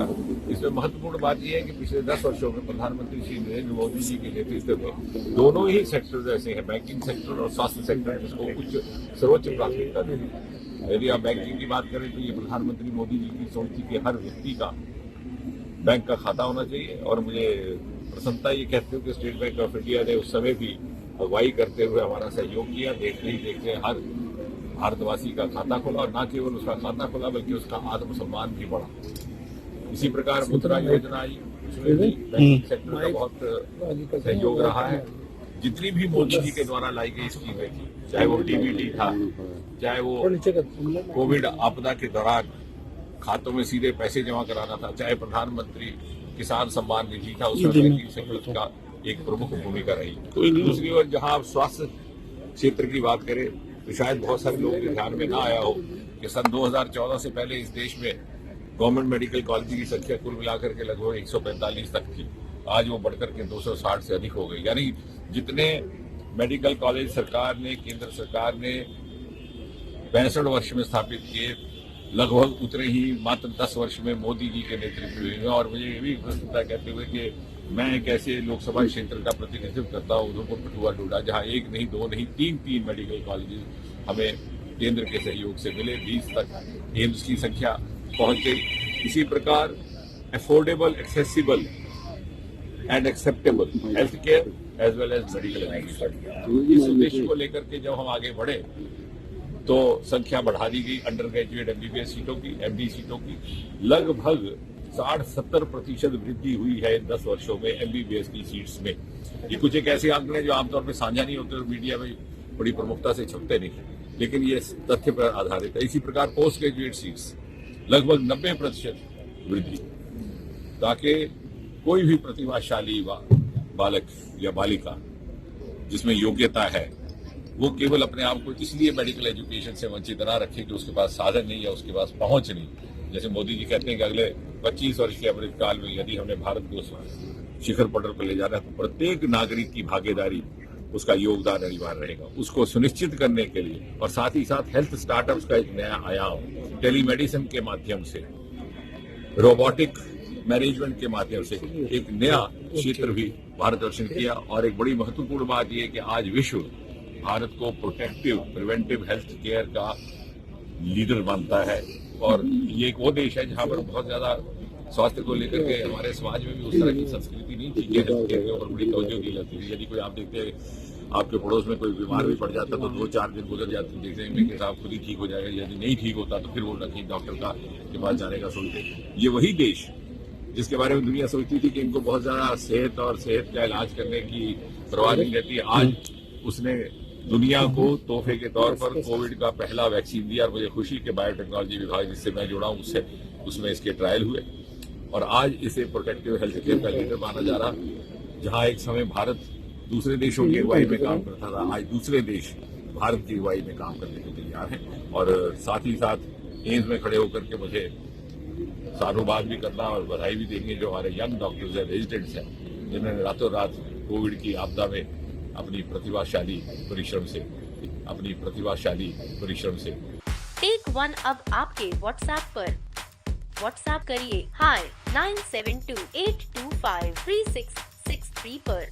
का। इसमें महत्वपूर्ण बात यह है कि पिछले 10 वर्षों में प्रधानमंत्री श्री नरेंद्र मोदी जी के नेतृत्व में दोनों ही सेक्टर ऐसे हैं, बैंकिंग सेक्टर और स्वास्थ्य सेक्टर, जिसको उच्च सर्वोच्च प्राथमिकता दी है। यदि आप बैंकिंग की बात करें तो ये प्रधानमंत्री मोदी जी की सोच थी कि हर व्यक्ति का बैंक का खाता होना चाहिए। और मुझे प्रसन्नता ये कहते हो कि स्टेट बैंक ऑफ इंडिया ने उस समय भी अगुवाई करते हुए हमारा सहयोग किया। देखते ही देखते हर भारतवासी का खाता खोला, और न केवल उसका खाता खोला बल्कि उसका आत्मसम्मान भी बढ़ा। इसी प्रकार मुद्रा योजना आई, उसमें भी बैंकिंग सेक्टर का बहुत सहयोग रहा है। जितनी भी मोदी जी के द्वारा लाई गई स्कीमें थी, चाहे वो डीबीटी था, चाहे वो कोविड आपदा के दौरान खातों में सीधे पैसे जमा कराना था, चाहे प्रधानमंत्री किसान सम्मान निधि था, उसमें बैंकिंग सेक्टर का एक प्रमुख भूमिका रही। दूसरी ओर जहां आप स्वास्थ्य क्षेत्र की बात करें तो शायद बहुत सारे लोगों के ध्यान में ना आया हो कि सन 2014 से पहले इस देश में गवर्नमेंट मेडिकल कॉलेज की संख्या कुल मिलाकर के लगभग 145 तक थी। आज वो बढ़कर के 260 से अधिक हो गई। यानी जितने मेडिकल कॉलेज सरकार ने, केंद्र सरकार ने 65 वर्ष में स्थापित किए, लगभग उतने ही मात्र 10 वर्ष में मोदी जी के नेतृत्व में। और मुझे ये भी प्रसन्नता कहते हुए कि मैं एक ऐसे लोकसभा क्षेत्र का प्रतिनिधित्व करता हूँ, उधमपुर कठुआ डोडा, जहाँ एक नहीं, दो नहीं, तीन मेडिकल कॉलेज हमें केंद्र के सहयोग से मिले। 20 तक एम्स की संख्या पहुंच गई। इसी प्रकार affordable, accessible and acceptable health care as well as medical education, इस उद्देश्य को लेकर के जब हम आगे बढ़े तो संख्या बढ़ा दी गई अंडर ग्रेजुएट एमबीबीएस सीटों की, एमडी सीटों की। लगभग 60-70% वृद्धि हुई है इन 10 वर्षों में एमबीबीएस की सीट्स में। ये कुछ एक ऐसे आंकड़े जो आमतौर पर साझा नहीं होते और मीडिया में बड़ी प्रमुखता से छपते नहीं, लेकिन ये तथ्य पर आधारित है। इसी प्रकार पोस्ट ग्रेजुएट सीट्स लगभग 90% वृद्धि, ताकि कोई भी प्रतिभाशाली बालक या बालिका जिसमें योग्यता है वो केवल अपने आप को इसलिए मेडिकल एजुकेशन से वंचित ना रखे कि उसके पास साधन नहीं है, उसके पास पहुंच नहीं। जैसे मोदी जी कहते हैं कि अगले 25 वर्ष के अमृतकाल में यदि हमने भारत को शिखर पटल पर ले जाना है तो प्रत्येक नागरिक की भागीदारी, उसका योगदान अनिवार्य रहेगा। उसको सुनिश्चित करने के लिए और साथ ही साथ हेल्थ स्टार्टअप्स का एक नया आयाम टेलीमेडिसिन के माध्यम से, रोबोटिक मैनेजमेंट के माध्यम से एक नया क्षेत्र भी भारत दर्शन किया। और एक बड़ी महत्वपूर्ण बात यह है कि आज विश्व भारत को प्रोटेक्टिव, प्रिवेंटिव हेल्थ केयर का लीडर मानता है। और ये एक वो देश है जहां पर बहुत ज्यादा स्वास्थ्य को लेकर के हमारे समाज में भी उस तरह की संस्कृति नहीं थी कि हेल्थ केयर के ऊपर बड़ी तवज्जो दी जाती थी। यदि कोई आप देखते हैं आपके पड़ोस में कोई बीमार भी पड़ जाता तो 2-4 दिन गुजर जाते, देखते हैं कि साहब खुद ही ठीक हो जाएगा। यदि नहीं ठीक होता तो फिर वो रखी डॉक्टर का के पास जाने का सोचते। ये वही देश जिसके बारे में दुनिया सोचती थी कि इनको बहुत ज्यादा सेहत और सेहत का इलाज करने की परवाह नहीं रहती, आज उसने दुनिया को तोहफे के तौर पर कोविड का पहला वैक्सीन दिया। और मुझे खुशी के बायोटेक्नोलॉजी विभाग जिससे मैं जुड़ा हूं उसमें इसके ट्रायल हुए और आज इसे प्रोटेक्टिव हेल्थ केयर का लीडर माना जा रहा। जहां एक समय भारत दूसरे देशों की अगुवाई में काम करता था, आज दूसरे देश भारत की अगुवाई में काम करने को तैयार हैं। और साथ ही साथ एम्स में खड़े होकर के मुझे साधुवाद भी करना और बधाई भी देंगे जो हमारे यंग डॉक्टर्स हैं, रेजिडेंट्स हैं, जिन्होंने रातों रात कोविड की आपदा में अपनी प्रतिभाशाली परिश्रम से टेक वन अब आपके व्हाट्सएप पर। व्हाट्सएप करिए हाय 9728253663 पर।